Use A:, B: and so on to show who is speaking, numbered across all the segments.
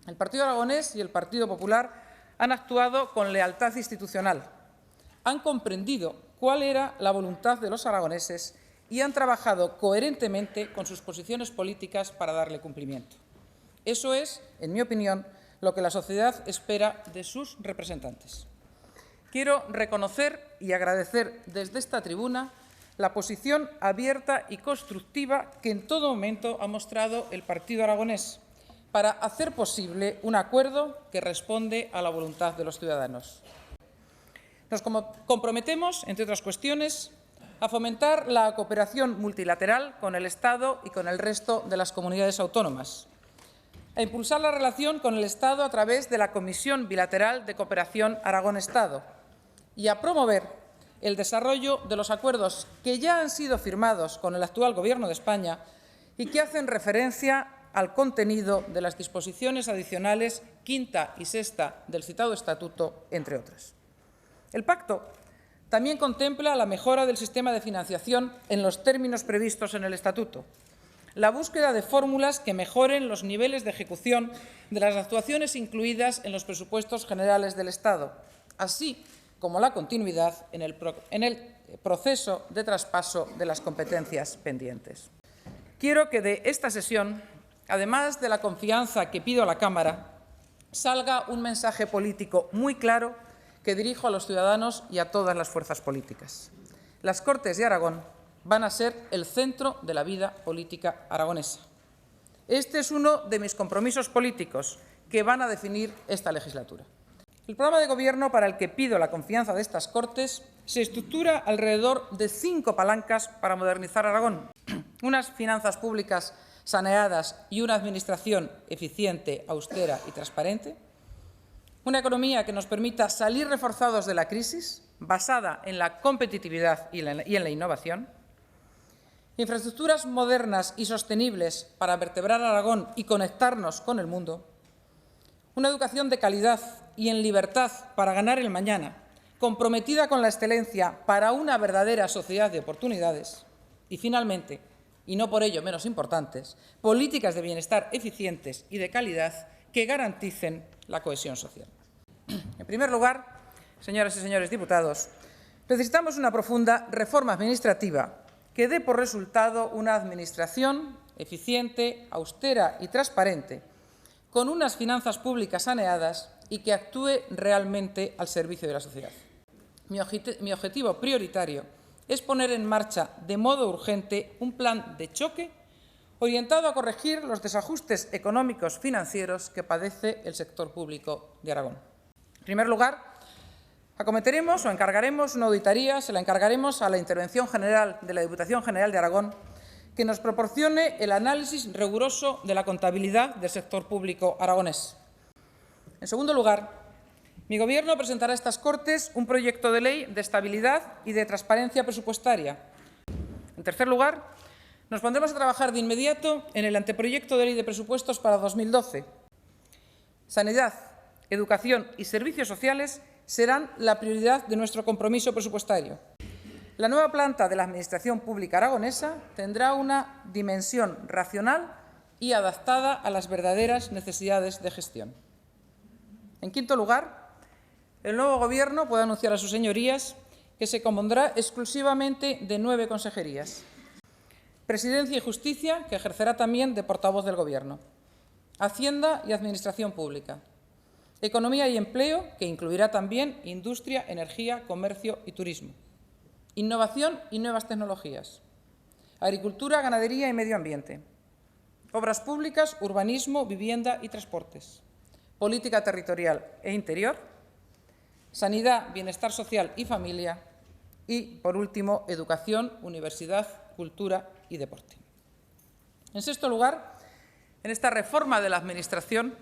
A: El Partido Aragonés y el Partido Popular han actuado con lealtad institucional, han comprendido cuál era la voluntad de los aragoneses y han trabajado coherentemente con sus posiciones políticas para darle cumplimiento. Eso es, en mi opinión, lo que la sociedad espera de sus representantes. Quiero reconocer y agradecer desde esta tribuna la posición abierta y constructiva que en todo momento ha mostrado el Partido Aragonés para hacer posible un acuerdo que responde a la voluntad de los ciudadanos. Nos comprometemos, entre otras cuestiones, a fomentar la cooperación multilateral con el Estado y con el resto de las comunidades autónomas, a impulsar la relación con el Estado a través de la Comisión Bilateral de Cooperación Aragón-Estado y a promover el desarrollo de los acuerdos que ya han sido firmados con el actual Gobierno de España y que hacen referencia al contenido de las disposiciones adicionales quinta y sexta del citado Estatuto, entre otras. El pacto también contempla la mejora del sistema de financiación en los términos previstos en el Estatuto, la búsqueda de fórmulas que mejoren los niveles de ejecución de las actuaciones incluidas en los presupuestos generales del Estado, así como la continuidad en el proceso de traspaso de las competencias pendientes. Quiero que de esta sesión, además de la confianza que pido a la Cámara, salga un mensaje político muy claro que dirijo a los ciudadanos y a todas las fuerzas políticas. Las Cortes de Aragón van a ser el centro de la vida política aragonesa. Este es uno de mis compromisos políticos que van a definir esta legislatura. El programa de Gobierno para el que pido la confianza de estas Cortes se estructura alrededor de 5 palancas para modernizar Aragón: unas finanzas públicas saneadas y una administración eficiente, austera y transparente, una economía que nos permita salir reforzados de la crisis, basada en la competitividad y en la innovación, infraestructuras modernas y sostenibles para vertebrar Aragón y conectarnos con el mundo, una educación de calidad y en libertad para ganar el mañana, comprometida con la excelencia para una verdadera sociedad de oportunidades y, finalmente, y no por ello menos importantes, políticas de bienestar eficientes y de calidad que garanticen la cohesión social. En primer lugar, señoras y señores diputados, necesitamos una profunda reforma administrativa que dé por resultado una administración eficiente, austera y transparente, con unas finanzas públicas saneadas y que actúe realmente al servicio de la sociedad. Mi objetivo prioritario es poner en marcha de modo urgente un plan de choque orientado a corregir los desajustes económicos financieros que padece el sector público de Aragón. En primer lugar, acometeremos o encargaremos una auditoría, se la encargaremos a la Intervención General de la Diputación General de Aragón, que nos proporcione el análisis riguroso de la contabilidad del sector público aragonés. En segundo lugar, mi Gobierno presentará a estas Cortes un proyecto de ley de estabilidad y de transparencia presupuestaria. En tercer lugar, nos pondremos a trabajar de inmediato en el anteproyecto de ley de presupuestos para 2012. Sanidad, educación y servicios sociales serán la prioridad de nuestro compromiso presupuestario. La nueva planta de la Administración Pública aragonesa tendrá una dimensión racional y adaptada a las verdaderas necesidades de gestión. En quinto lugar, el nuevo Gobierno puede anunciar a sus señorías que se compondrá exclusivamente de 9 consejerías. Presidencia y Justicia, que ejercerá también de portavoz del Gobierno. Hacienda y Administración Pública. Economía y Empleo, que incluirá también Industria, Energía, Comercio y Turismo. Innovación y Nuevas Tecnologías. Agricultura, Ganadería y Medio Ambiente. Obras Públicas, Urbanismo, Vivienda y Transportes. Política Territorial e Interior. Sanidad, Bienestar Social y Familia. Y, por último, Educación, Universidad, Cultura y Deporte. En sexto lugar, en esta reforma de la Administración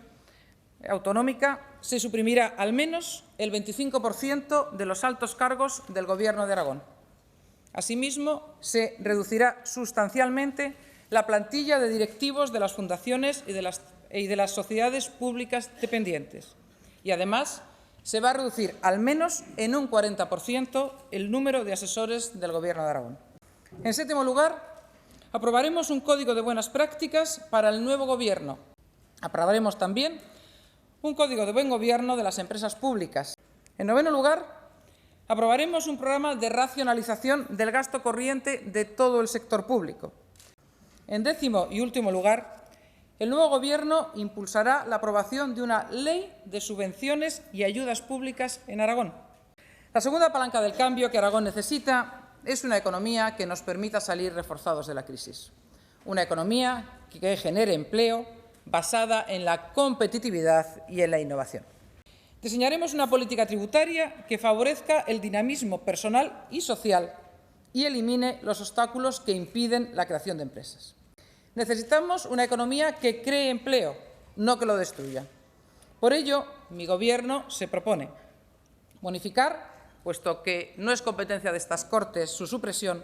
A: autonómica se suprimirá al menos el 25% de los altos cargos del Gobierno de Aragón. Asimismo, se reducirá sustancialmente la plantilla de directivos de las fundaciones y de las sociedades públicas dependientes. Y, además, se va a reducir al menos en un 40% el número de asesores del Gobierno de Aragón. En séptimo lugar, aprobaremos un código de buenas prácticas para el nuevo Gobierno. Aprobaremos también un código de buen gobierno de las empresas públicas. En noveno lugar, aprobaremos un programa de racionalización del gasto corriente de todo el sector público. En décimo y último lugar, el nuevo Gobierno impulsará la aprobación de una ley de subvenciones y ayudas públicas en Aragón. La segunda palanca del cambio que Aragón necesita es una economía que nos permita salir reforzados de la crisis. Una economía que genere empleo basada en la competitividad y en la innovación. Diseñaremos una política tributaria que favorezca el dinamismo personal y social y elimine los obstáculos que impiden la creación de empresas. Necesitamos una economía que cree empleo, no que lo destruya. Por ello, mi Gobierno se propone bonificar, puesto que no es competencia de estas Cortes su supresión,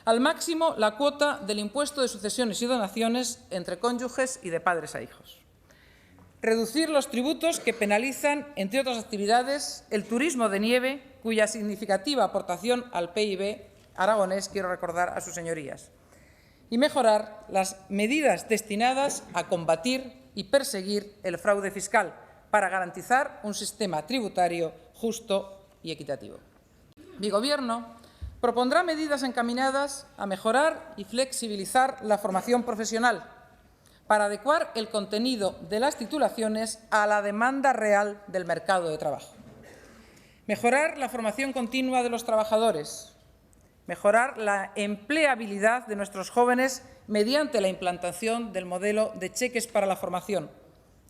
A: al máximo la cuota del impuesto de sucesiones y donaciones entre cónyuges y de padres a hijos. Reducir los tributos que penalizan, entre otras actividades, el turismo de nieve, cuya significativa aportación al PIB aragonés quiero recordar a sus señorías. Y mejorar las medidas destinadas a combatir y perseguir el fraude fiscal para garantizar un sistema tributario justo y equitativo. Mi Gobierno propondrá medidas encaminadas a mejorar y flexibilizar la formación profesional para adecuar el contenido de las titulaciones a la demanda real del mercado de trabajo. Mejorar la formación continua de los trabajadores. Mejorar la empleabilidad de nuestros jóvenes mediante la implantación del modelo de cheques para la formación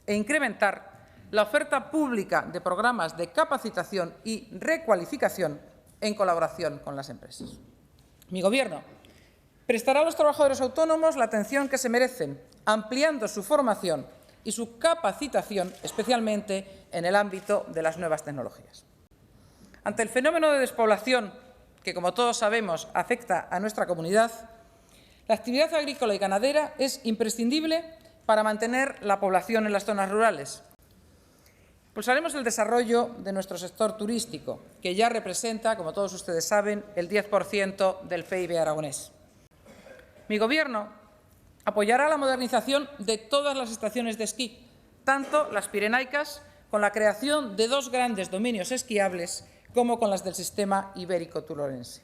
A: e incrementar la oferta pública de programas de capacitación y recualificación en colaboración con las empresas. Mi Gobierno prestará a los trabajadores autónomos la atención que se merecen, ampliando su formación y su capacitación, especialmente en el ámbito de las nuevas tecnologías. Ante el fenómeno de despoblación que, como todos sabemos, afecta a nuestra comunidad, la actividad agrícola y ganadera es imprescindible para mantener la población en las zonas rurales. Impulsaremos el desarrollo de nuestro sector turístico, que ya representa, como todos ustedes saben, el 10% del PIB aragonés. Mi Gobierno apoyará la modernización de todas las estaciones de esquí, tanto las pirenaicas, con la creación de 2 grandes dominios esquiables, como con las del sistema ibérico turolense.